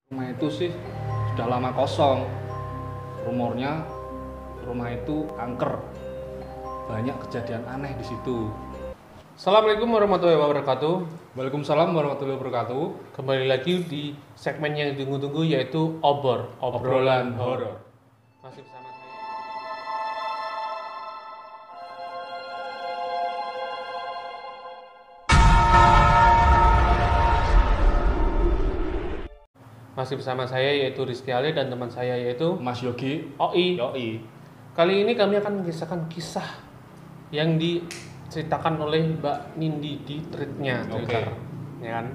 Rumah itu sih sudah lama kosong. Rumornya rumah itu angker. Banyak kejadian aneh di situ. Assalamualaikum warahmatullahi wabarakatuh. Waalaikumsalam warahmatullahi wabarakatuh. Kembali lagi di segmen yang ditunggu-tunggu yaitu obrolan horor. Masih bersama saya. Masih bersama saya yaitu Rizky Ali dan teman saya yaitu Mas Yogi. Oi. Yoi. Kali ini kami akan mengisahkan kisah yang diceritakan oleh Mbak Nindi di threadnya Twitter, ya kan?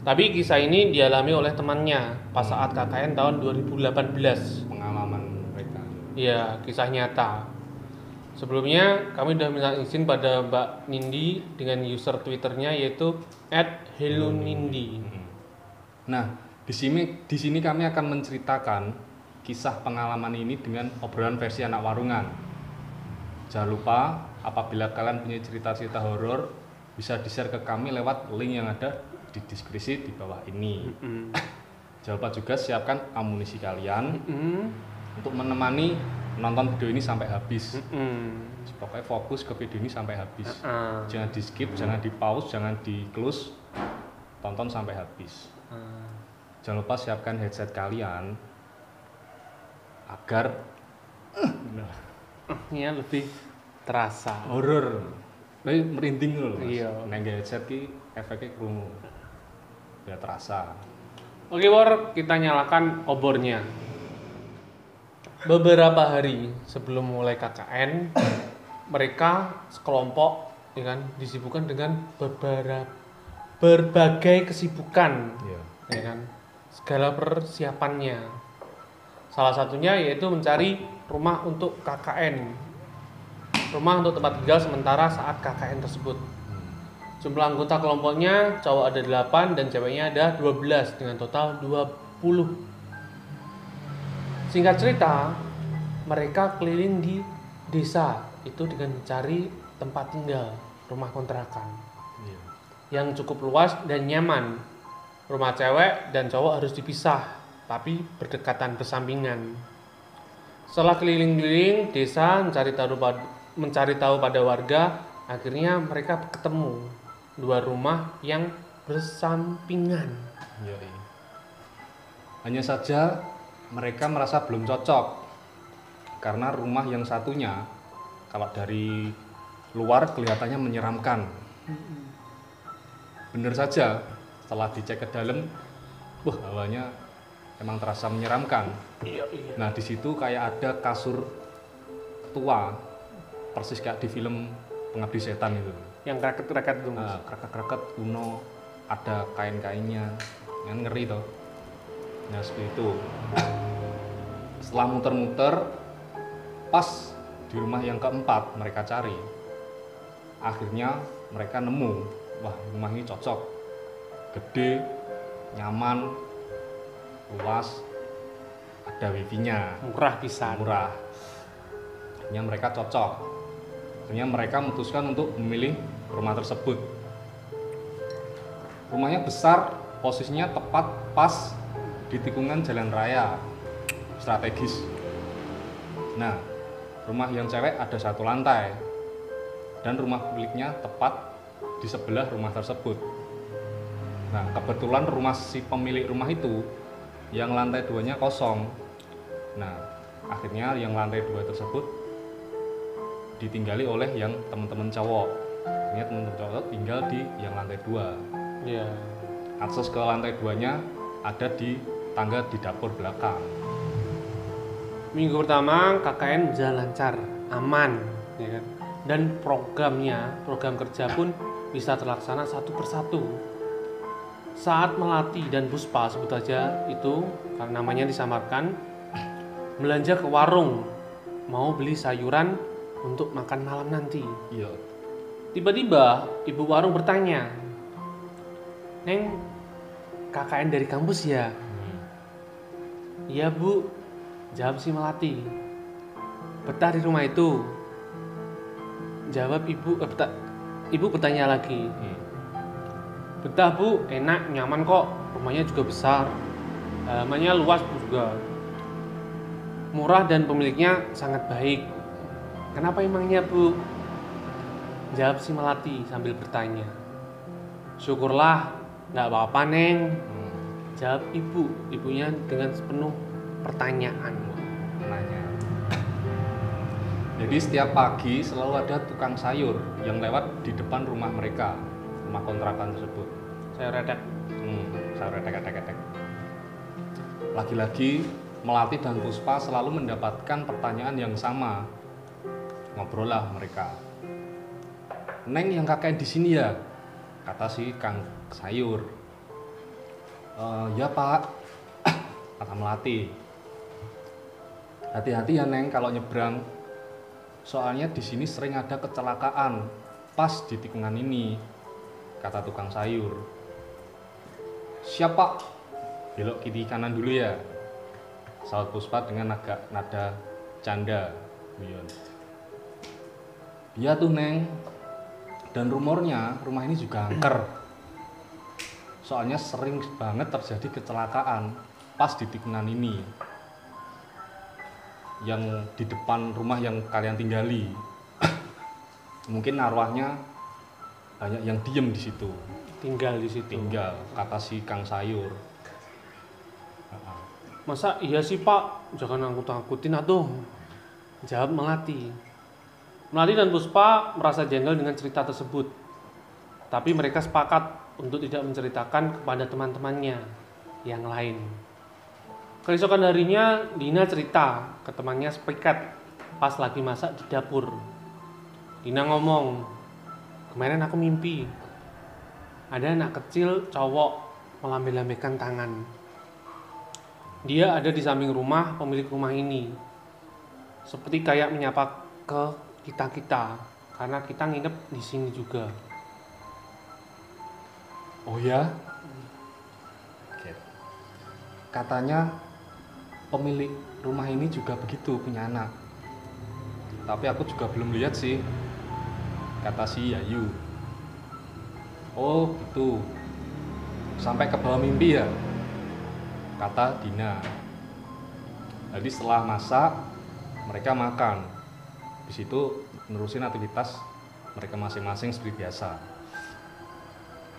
Tapi kisah ini dialami oleh temannya pas saat KKN tahun 2018. Pengalaman mereka. Iya, kisah nyata. Sebelumnya kami sudah minta izin pada Mbak Nindi dengan user Twitternya yaitu @hellonindi. Nah, di sini kami akan menceritakan kisah pengalaman ini dengan obrolan versi anak warungan. Jangan lupa apabila kalian punya cerita-cerita horor bisa di-share ke kami lewat link yang ada di deskripsi di bawah ini. Jangan lupa juga siapkan amunisi kalian untuk menemani menonton video ini sampai habis. Pokoknya fokus ke video ini sampai habis. Jangan di skip, jangan di pause, jangan di close. Tonton sampai habis. Jangan lupa siapkan headset kalian agar Ini lebih terasa. horor. Tapi merinding loh, Mas. Iya. Neng headset ki efeknya krungu. Biar terasa. Oke, War, kita nyalakan obornya. Beberapa hari sebelum mulai KKN, mereka sekelompok ya kan disibukkan dengan berbagai kesibukan, Iya. ya kan, segala persiapannya. Salah satunya yaitu mencari rumah untuk KKN, rumah untuk tempat tinggal sementara saat KKN tersebut. Jumlah anggota kelompoknya cowok ada 8 dan ceweknya ada 12 dengan total 20. Singkat cerita, mereka keliling di desa itu dengan mencari tempat tinggal, rumah kontrakan Iya. yang cukup luas dan nyaman. Rumah cewek dan cowok harus dipisah, tapi berdekatan bersampingan. Setelah keliling-keliling desa mencari tahu pada warga, akhirnya mereka ketemu dua rumah yang bersampingan. Iya. Hanya saja mereka merasa belum cocok karena rumah yang satunya kalau dari luar kelihatannya menyeramkan. Bener saja, setelah dicek ke dalam, wah hawanya emang terasa menyeramkan. Iya. Nah di situ kayak ada kasur tua, persis kayak di film Pengabdi Setan itu. Yang raket-raket itu, Mas. Nah, kraket-kraket kuno, ada kain-kainnya, yang ngeri toh. Nah seperti itu. Setelah muter-muter, pas di rumah yang keempat mereka cari, akhirnya mereka nemu, wah rumah ini cocok, gede, nyaman, luas, ada wifi-nya, Murah pisan. murah. Akhirnya mereka cocok. Akhirnya mereka memutuskan untuk memilih rumah tersebut. Rumahnya besar, posisinya tepat pas di tikungan jalan raya, strategis. Nah, rumah yang cewek ada 1 lantai, dan rumah miliknya tepat di sebelah rumah tersebut. Nah, kebetulan rumah si pemilik rumah itu yang lantai 2-nya kosong. Nah, akhirnya yang lantai 2 tersebut ditinggali oleh yang teman-teman cowok. Ini teman-teman cowok tinggal di yang lantai 2. Iya. Akses ke lantai 2-nya ada di tangga di dapur belakang. Minggu pertama KKN berjalan lancar, aman, ya kan? Dan program kerja pun bisa terlaksana satu persatu. Saat Melati dan Puspa, sebut saja itu karena namanya disamarkan, belanja ke warung, mau beli sayuran untuk makan malam nanti. Iya. Tiba-tiba ibu warung bertanya, "Neng, KKN dari kampus ya?" "Iya bu," jawab si Melati. "Betah di rumah itu?" Jawab ibu. Ibu bertanya lagi. "Betah bu, enak, nyaman kok, rumahnya juga besar." Halamannya luas juga, murah dan pemiliknya sangat baik. Kenapa emangnya Bu? Jawab si Melati sambil bertanya. Syukurlah, nggak apa-apa Neng. Jawab ibunya dengan sepenuh pertanyaan. Nanya. Jadi setiap pagi selalu ada tukang sayur yang lewat di depan rumah mereka, rumah kontrakan tersebut. Saya redek. Sayur retek. Lagi-lagi Melati dan Puspa selalu mendapatkan pertanyaan yang sama. Ngobrol lah mereka. Neng yang kakek di sini ya? Kata si Kang Sayur. Ya Pak, kata Melati. Hati-hati ya Neng kalau nyebrang. Soalnya di sini sering ada kecelakaan pas di tikungan ini, kata tukang sayur. Siapa? Belok kiri kanan dulu ya, sahut Puspa dengan agak nada canda. Iya tuh Neng. Dan rumornya rumah ini juga angker. Soalnya sering banget terjadi kecelakaan pas di tikungan ini, yang di depan rumah yang kalian tinggali. Mungkin arwahnya banyak yang diem di situ. Tinggal di situ. Tinggal, kata si Kang Sayur. Masa iya sih Pak? Jangan angkut-angkutin atuh. Jawab Melati. Melati dan Puspa merasa jengkel dengan cerita tersebut. Tapi mereka sepakat untuk tidak menceritakan kepada teman-temannya yang lain. Keesokan harinya, Dina cerita ke temannya sepikat pas lagi masak di dapur. Dina ngomong, kemarin aku mimpi ada anak kecil cowok melambai-lambaikan tangan. Dia ada di samping rumah pemilik rumah ini, seperti kayak menyapa ke kita-kita, karena kita nginep di sini juga. Oh ya? Oke. Katanya pemilik rumah ini juga begitu, punya anak. Tapi aku juga belum lihat sih, kata si Yayu. Oh gitu, sampai ke bawah mimpi ya, kata Dina. Jadi setelah masak, mereka makan. Habis itu nerusin aktivitas mereka masing-masing seperti biasa.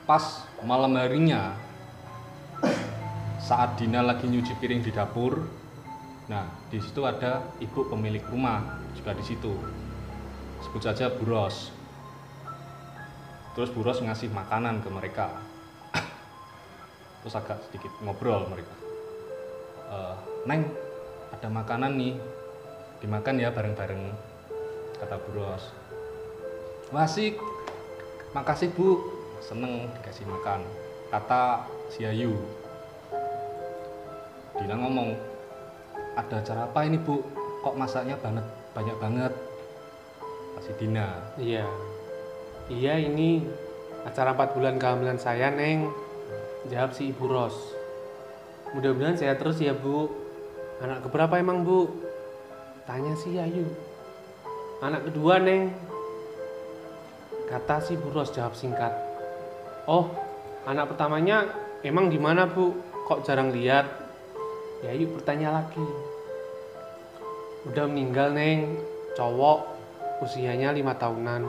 Pas malam harinya, saat Dina lagi nyuci piring di dapur, nah di situ ada ibu pemilik rumah juga di situ. Sebut saja Bu Ros. Terus Bu Ros ngasih makanan ke mereka. Terus agak sedikit ngobrol mereka. Neng, ada makanan nih, dimakan ya bareng-bareng, kata Bu Ros. Wah asik, makasih Bu, seneng dikasih makan, kata si Ayu. Dina ngomong, ada acara apa ini Bu? Kok masaknya banyak banget? Kasih Dina. Iya ini acara 4 bulan kehamilan saya Neng. Jawab si Ibu Ros. Mudah-mudahan sehat terus ya Bu. Anak keberapa emang Bu? Tanya si Ayu. Anak kedua Neng, kata si Bu Ros jawab singkat. Oh, anak pertamanya emang gimana Bu? Kok jarang lihat? Yayu bertanya lagi. Udah meninggal Neng, cowok, usianya 5 tahunan.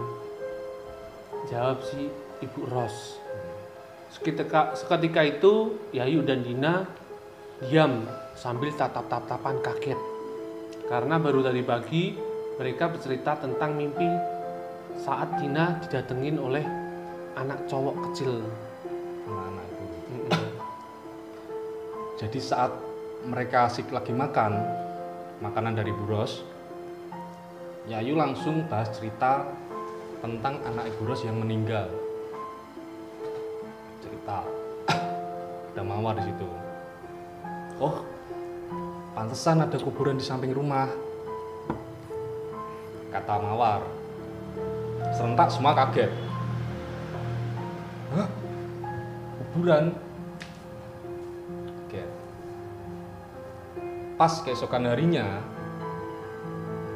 Jawab si Ibu Ros. Seketika itu Yayu dan Dina diam sambil tatap-tatapan kaget. Karena baru tadi pagi mereka bercerita tentang mimpi saat Dina didatengin oleh anak cowok kecil. Anak itu. Jadi saat mereka asik lagi makan makanan dari Bu Ros, Yayu langsung bahas cerita tentang anak Ibu Ros yang meninggal. Cerita ada Mawar di situ. Oh, pantesan ada kuburan di samping rumah, kata Mawar. Serentak semua kaget. Hah? Kuburan? Oke. Pas keesokan harinya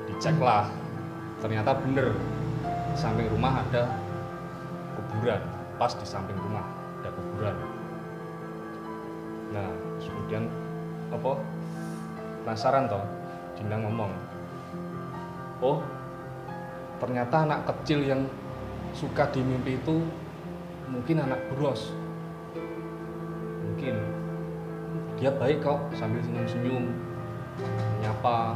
diceklah, ternyata bener di samping rumah ada kuburan. Pas di samping rumah ada kuburan. Nah, kemudian apa penasaran toh, Dina ngomong, oh ternyata anak kecil yang suka di mimpi itu mungkin anak buros. Mungkin dia baik kok, sambil senyum-senyum menyapa,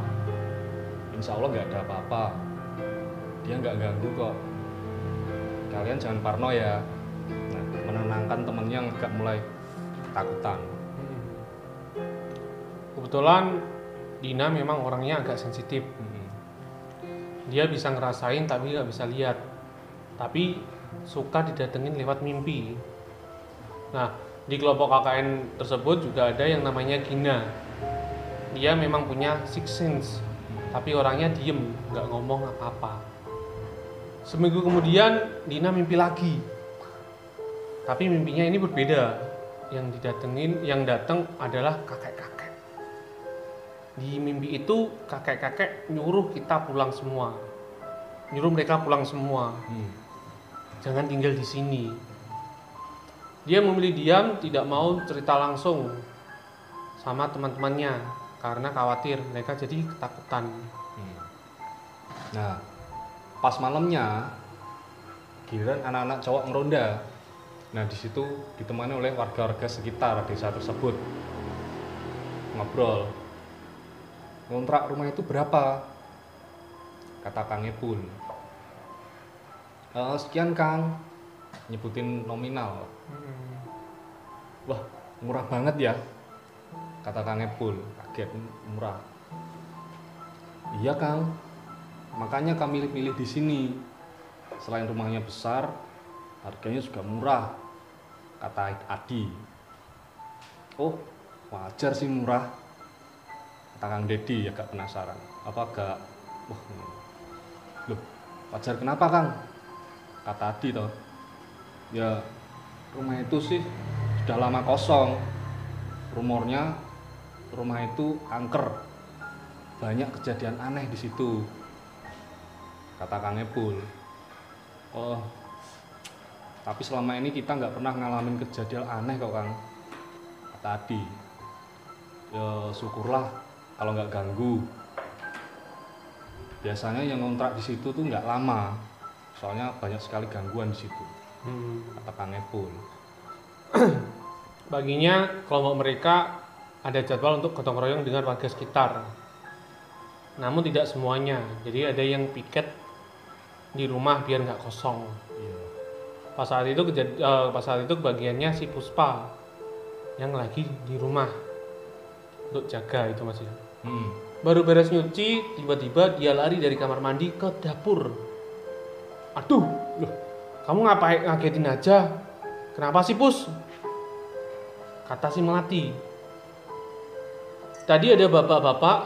insya Allah nggak ada apa-apa, dia nggak ganggu kok, kalian jangan parno ya. Nah, menenangkan temennya yang agak mulai ketakutan. Kebetulan Dina memang orangnya agak sensitif. Dia bisa ngerasain tapi nggak bisa lihat. Tapi suka didatengin lewat mimpi. Nah, di kelompok KKN tersebut juga ada yang namanya Gina. Dia memang punya sixth sense, tapi orangnya diem, nggak ngomong apa-apa. Seminggu kemudian Dina mimpi lagi. Tapi mimpinya ini berbeda. Yang datang adalah kakek-kakek. Di mimpi itu kakek-kakek nyuruh kita pulang semua. Nyuruh mereka pulang semua. Jangan tinggal di sini. Dia memilih diam, tidak mau cerita langsung sama teman-temannya karena khawatir mereka jadi ketakutan. Nah, pas malamnya giliran anak-anak cowok ngeronda. Nah, di situ ditemani oleh warga-warga sekitar desa tersebut. Ngobrol. Kontrak rumah itu berapa? Kata Kang Epul. Sekian Kang, nyebutin nominal. Wah, murah banget ya, kata Kang Epul, kaget, murah. Iya Kang, makanya kami pilih di sini. Selain rumahnya besar, harganya juga murah, kata Adi. Oh, wajar sih murah, kata Kang Dedi, agak penasaran. Apa agak, loh, wajar kenapa Kang? Kata Adi toh. Ya, rumah itu sih sudah lama kosong. Rumornya rumah itu angker. Banyak kejadian aneh di situ, kata Kang Epul. Oh, tapi selama ini kita nggak pernah ngalamin kejadian aneh kok Kang, kata Adi. Ya syukurlah kalau nggak ganggu. Biasanya yang ngontrak di situ tuh nggak lama, soalnya banyak sekali gangguan di situ, kata Kang Epul. Baginya kelompok mereka ada jadwal untuk gotong royong dengan warga sekitar. Namun tidak semuanya, jadi ada yang piket di rumah biar nggak kosong. Pas saat itu bagiannya si Puspa yang lagi di rumah untuk jaga itu Mas ya. Baru beres nyuci, tiba-tiba dia lari dari kamar mandi ke dapur. Aduh, loh, kamu ngagetin aja? Kenapa sih Pus? Kata si Melati. Tadi ada bapak-bapak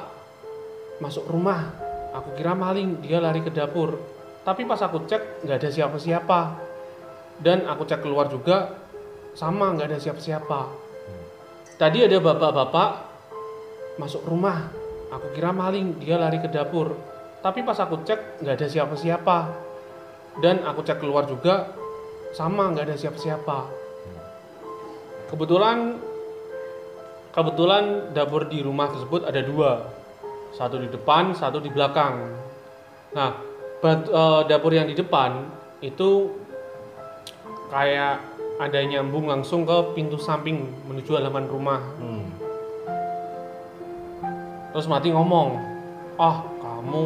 masuk rumah. Aku kira maling, dia lari ke dapur. Tapi pas aku cek nggak ada siapa-siapa. Dan aku cek keluar juga sama nggak ada siapa-siapa. Tadi ada bapak-bapak masuk rumah. Aku kira maling, dia lari ke dapur. Tapi pas aku cek nggak ada siapa-siapa. Dan aku cek keluar juga sama nggak ada siapa-siapa. Kebetulan dapur di rumah tersebut ada dua, satu di depan, satu di belakang. Nah, dapur yang di depan itu kayak ada nyambung langsung ke pintu samping menuju halaman rumah. Terus Mati ngomong, kamu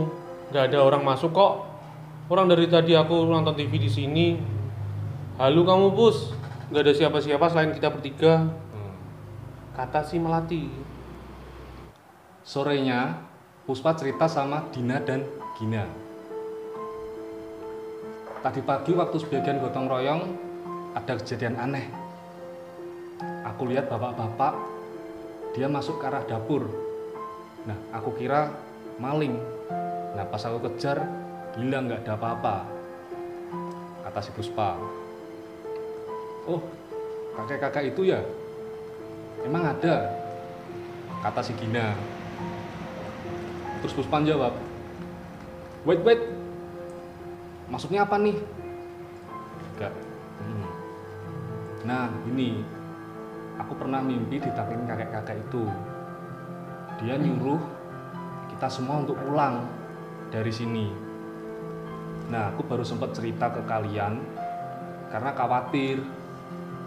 nggak ada orang masuk kok. Orang dari tadi aku nonton TV di sini. Halo kamu Pus, nggak ada siapa-siapa selain kita bertiga, kata si Melati. Sorenya, Puspa cerita sama Dina dan Gina. Tadi pagi waktu sebagian gotong royong, ada kejadian aneh. Aku lihat bapak-bapak, dia masuk ke arah dapur. Nah, aku kira maling. Nah, pas aku kejar, gila nggak ada apa-apa, kata si Puspa. Oh, kakek-kakek itu ya? Emang ada, kata si Gina. Terus Puspa jawab, wait, maksudnya apa nih? Enggak. Nah, ini aku pernah mimpi didatengin kakek-kakek itu. dia nyuruh kita semua untuk pulang dari sini. Nah, aku baru sempat cerita ke kalian karena khawatir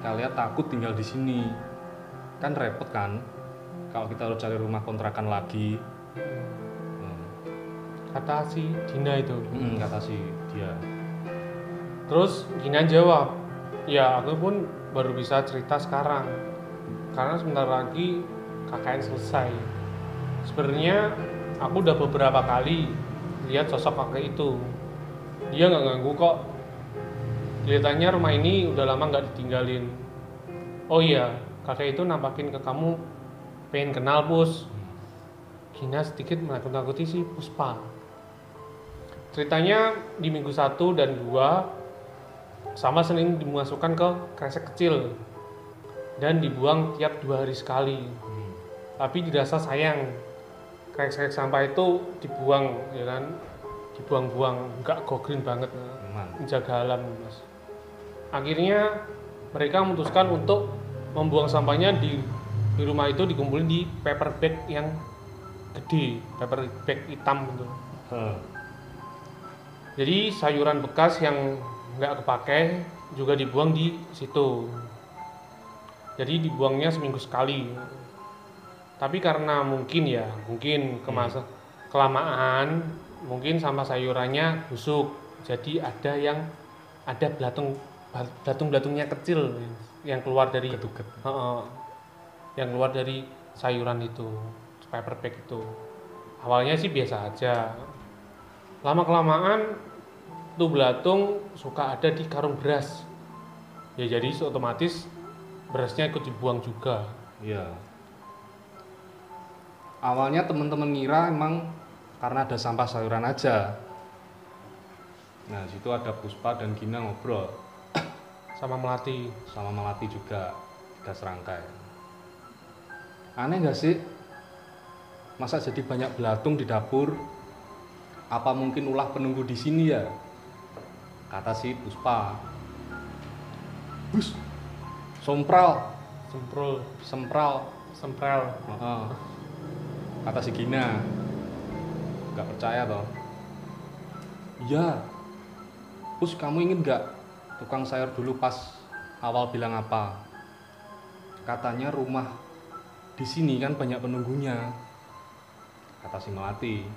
kalian takut tinggal di sini. Kan repot kan kalau kita harus cari rumah kontrakan lagi. Kata si Dina itu. Kata si dia. Terus Gina jawab, ya aku pun baru bisa cerita sekarang karena sebentar lagi KKN selesai. Sebenarnya aku udah beberapa kali lihat sosok kakek itu. Dia nggak ganggu kok. Kelihatannya rumah ini udah lama nggak ditinggalin. Oh iya, kakek itu nampakin ke kamu pengen kenal Pus. Gina sedikit menakut-nakuti si Puspa. Ceritanya di minggu 1 dan 2 sama sering dimasukkan ke kresek kecil dan dibuang tiap 2 hari sekali. Tapi dirasa sayang, kresek sampah itu dibuang, ya kan? Dibuang-buang, nggak go green banget, menjaga alam, Mas. Akhirnya mereka memutuskan untuk membuang sampahnya di rumah itu, dikumpulin di paper bag yang gede, paper bag hitam gitu. Jadi sayuran bekas yang nggak kepake juga dibuang di situ. Jadi dibuangnya seminggu sekali. Tapi karena mungkin kelamaan, mungkin sampah sayurannya busuk. Jadi ada belatung-belatungnya kecil yang keluar dari yang keluar dari sayuran itu, paper bag itu. Awalnya sih biasa aja. Lama kelamaan tuh belatung suka ada di karung beras. Ya jadi otomatis berasnya ikut dibuang juga. Iya. Awalnya teman-teman ngira emang karena ada sampah sayuran aja. Nah, situ ada Puspa dan Gina ngobrol sama Melati juga, 3 serangkai. Aneh nggak sih? Masa jadi banyak belatung di dapur? Apa mungkin ulah penunggu di sini ya? Kata si Puspa. Bus, sempral. Kata si Gina. Gak percaya toh? Iya. Pus, kamu ingin gak tukang sayur dulu pas awal bilang apa? Katanya rumah di sini kan banyak penunggunya. Kata si Melati.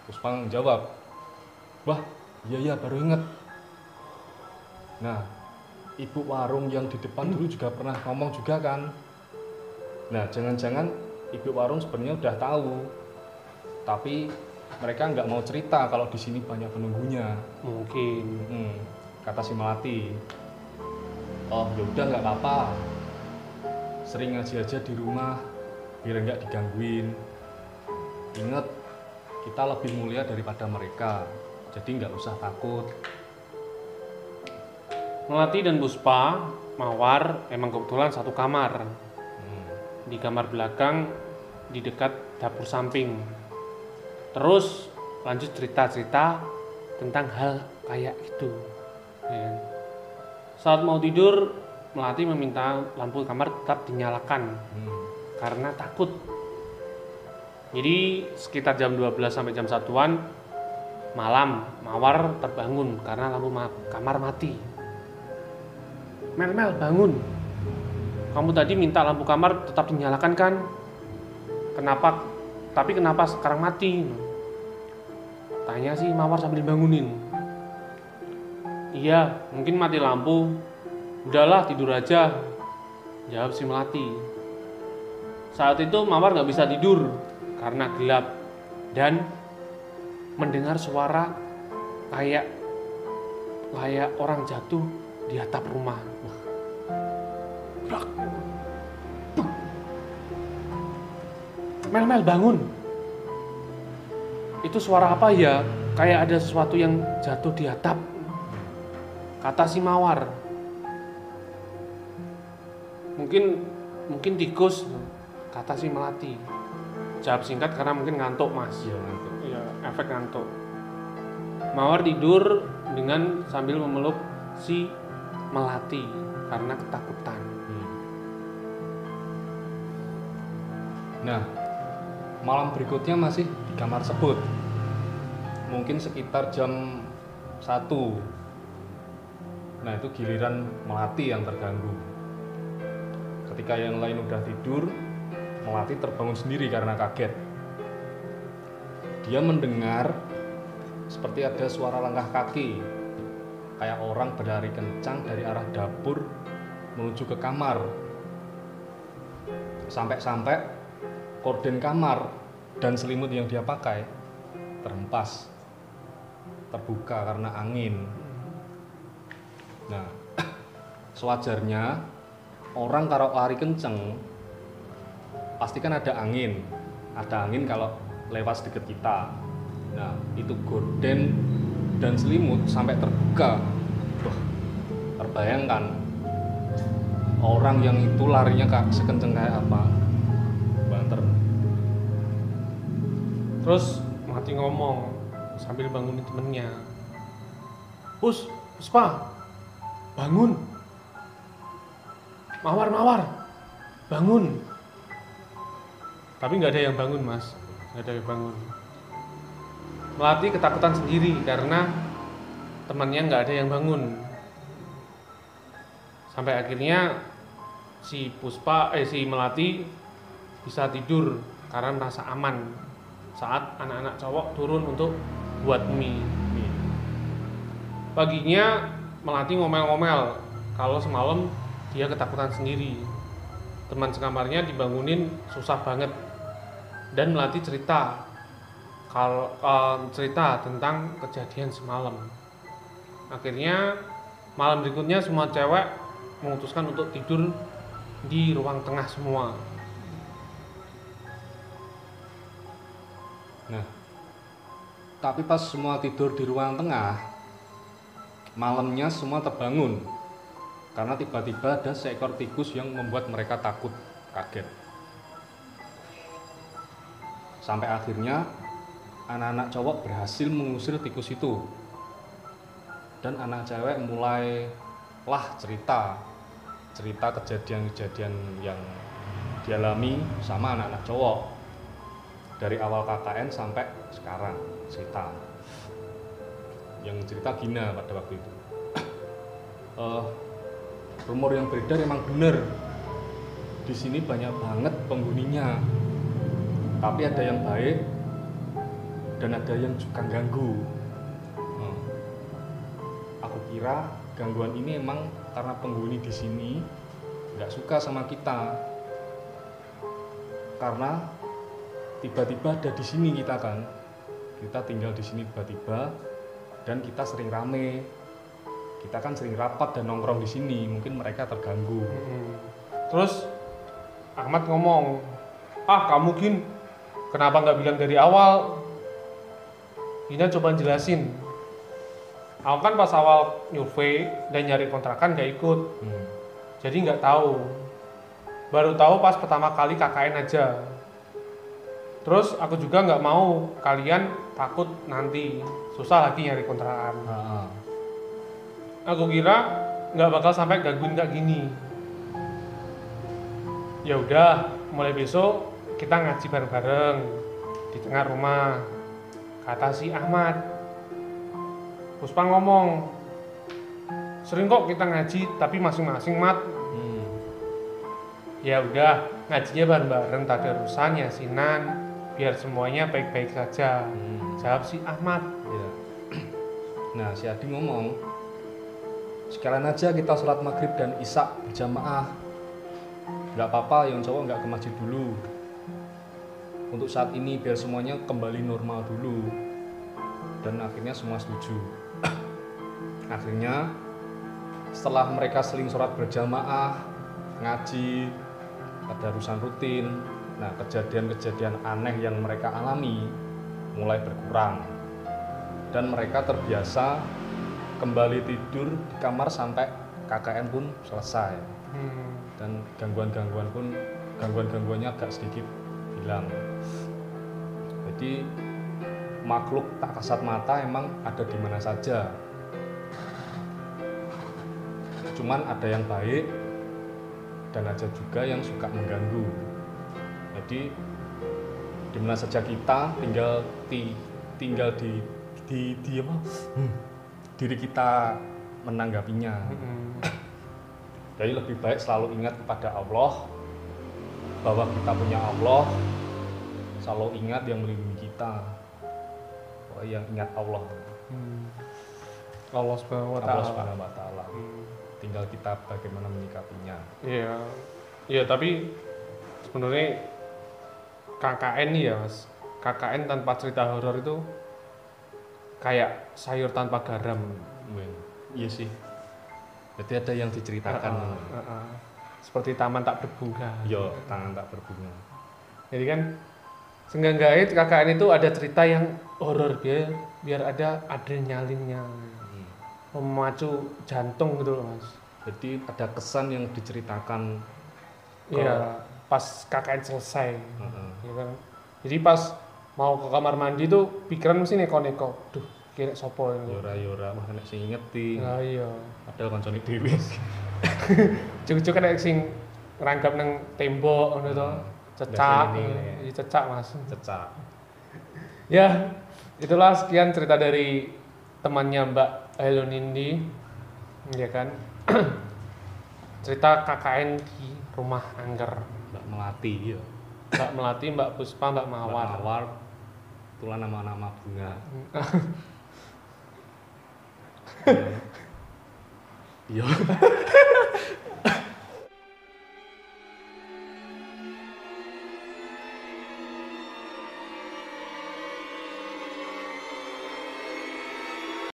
Puspa jawab, wah iya baru inget. Nah, ibu warung yang di depan dulu juga pernah ngomong juga kan. Nah, jangan-jangan ibu warung sebenarnya udah tahu, tapi mereka nggak mau cerita kalau di sini banyak penunggunya. Mungkin. Kata si Melati. Oh yaudah nggak apa-apa. Sering ngaji aja di rumah biar nggak digangguin. Ingat, kita lebih mulia daripada mereka, jadi nggak usah takut. Melati dan Puspa, Mawar emang kebetulan satu kamar. Di kamar belakang, di dekat dapur samping. Terus lanjut cerita-cerita tentang hal kayak itu. Ya. Saat mau tidur, Melati meminta lampu kamar tetap dinyalakan karena takut. Jadi sekitar jam 12 sampai jam 1-an malam, Mawar terbangun karena lampu kamar mati. Mel bangun. Kamu tadi minta lampu kamar tetap dinyalakan kan? Kenapa? Tapi kenapa sekarang mati? Tanya si Mawar sambil bangunin. Iya, mungkin mati lampu. Udahlah, tidur aja, jawab si Melati. Saat itu Mawar gak bisa tidur karena gelap dan mendengar suara kayak orang jatuh di atap rumah. Mel bangun. Itu suara apa ya? Kayak ada sesuatu yang jatuh di atap, kata si Mawar. Mungkin tikus, kata si Melati. Jawab singkat karena mungkin ngantuk, Mas. Iya, ngantuk. Iya, efek ngantuk. Mawar tidur dengan sambil memeluk si Melati karena ketakutan. Nah, malam berikutnya masih di kamar tersebut. Mungkin sekitar jam 1. Nah, itu giliran Melati yang terganggu. Ketika yang lain udah tidur, Melati terbangun sendiri karena kaget. Dia mendengar seperti ada suara langkah kaki, kayak orang berlari kencang dari arah dapur menuju ke kamar. Sampai-sampai korden kamar dan selimut yang dia pakai terhempas, terbuka karena angin. Nah, sewajarnya orang kalau lari kenceng pasti kan ada angin kalau lewat sedikit kita. Nah, itu gorden dan selimut sampai terbuka. Wah, terbayangkan orang yang itu larinya sekenceng kayak apa. Banter. Terus Melati ngomong sambil bangunin temennya, Puspa, bangun. Mawar, bangun. Tapi nggak ada yang bangun, Mas. Nggak ada yang bangun. Melati ketakutan sendiri karena temannya nggak ada yang bangun. Sampai akhirnya si Melati bisa tidur karena merasa aman saat anak-anak cowok turun untuk buat mie. Paginya Melati ngomel-ngomel kalau semalam dia ketakutan sendiri. Teman sekamarnya dibangunin susah banget. Dan Melati cerita tentang kejadian semalam. Akhirnya malam berikutnya semua cewek memutuskan untuk tidur di ruang tengah semua. Nah, tapi pas semua tidur di ruang tengah, malamnya semua terbangun karena tiba-tiba ada seekor tikus yang membuat mereka takut, kaget. Sampai akhirnya anak-anak cowok berhasil mengusir tikus itu. Dan anak cewek mulailah cerita kejadian-kejadian yang dialami sama anak-anak cowok. Dari awal KKN sampai sekarang cerita. Yang cerita Gina pada waktu itu. Rumor yang beredar emang bener. Di sini banyak banget penghuninya. Tapi ada yang baik dan ada yang suka ganggu. Aku kira gangguan ini emang karena penghuni di sini nggak suka sama kita. Karena tiba-tiba ada di sini kita kan. Kita tinggal di sini tiba-tiba dan kita sering rame. Kita kan sering rapat dan nongkrong di sini, mungkin mereka terganggu. Terus Ahmad ngomong, kamu Gin, kenapa nggak bilang dari awal? Gina coba jelasin. Aku kan pas awal nyurvei dan nyari kontrakan nggak ikut, jadi nggak tahu. Baru tahu pas pertama kali KKN aja. Terus aku juga nggak mau kalian takut nanti susah lagi nyari kontrakan. Aku kira nggak bakal sampai gangguin kayak gini. Ya udah, mulai besok kita ngaji bareng-bareng di tengah rumah, kata si Ahmad. Puspa ngomong, sering kok kita ngaji tapi masing-masing Mat. Ya udah, ngajinya bareng-bareng tadarusan yasinan biar semuanya baik-baik saja. Jawab si Ahmad. Ya. Nah, si Adi ngomong, sekalian aja kita sholat maghrib dan isya berjamaah. Gak apa-apa yang cowok gak ke masjid dulu. Untuk saat ini biar semuanya kembali normal dulu. Dan akhirnya semua setuju. Akhirnya setelah mereka seling sholat berjamaah, ngaji, tadarusan rutin, nah kejadian-kejadian aneh yang mereka alami mulai berkurang. Dan mereka terbiasa kembali tidur di kamar sampai KKN pun selesai. Dan gangguan-gangguannya agak sedikit hilang. Jadi makhluk tak kasat mata emang ada di mana saja. Cuman ada yang baik dan ada juga yang suka mengganggu. Jadi di mana saja kita tinggal di apa? Diri kita menanggapinya. Jadi lebih baik selalu ingat kepada Allah, bahwa kita punya Allah, selalu ingat yang melindungi kita. Yang ingat Allah. Allah Subhanahu wa Allah taala. Subhanahu wa taala. Tinggal kita bagaimana menyikapinya. Iya. Iya, tapi sebenarnya KKN nih ya, Mas. KKN tanpa cerita horor itu kayak sayur tanpa garam. Iya sih. Berarti ada yang diceritakan. Seperti taman tak berbunga. Yo, tangan tak berbunga. Jadi kan seenggak-enggaknya KKN itu ada cerita yang horor biar ada adrenalinnya. Memacu jantung gitu loh, Mas. Jadi ada kesan yang diceritakan. Iya, pas KKN selesai. Ya kan? Jadi pas mau ke kamar mandi tuh pikiran mesti neko-neko. Duh, kira sopo ini. Yora, wah nek sing ngeti. Nah, iya. Padahal kancane dhewe. Cucuk kan sing ngerangkap nang tembok ngono to. Cecak. Biasanya ini. Iya, cecak, Mas. Cecak. Ya, itulah sekian cerita dari temannya Mbak Hello Nindi. Ya kan? Cerita KKN di Rumah Angger. Mbak Melati ya. Mbak Melati, Mbak Puspa, Mbak Mawar. Mbak Mawar. Itulah nama-nama bunga. Iya.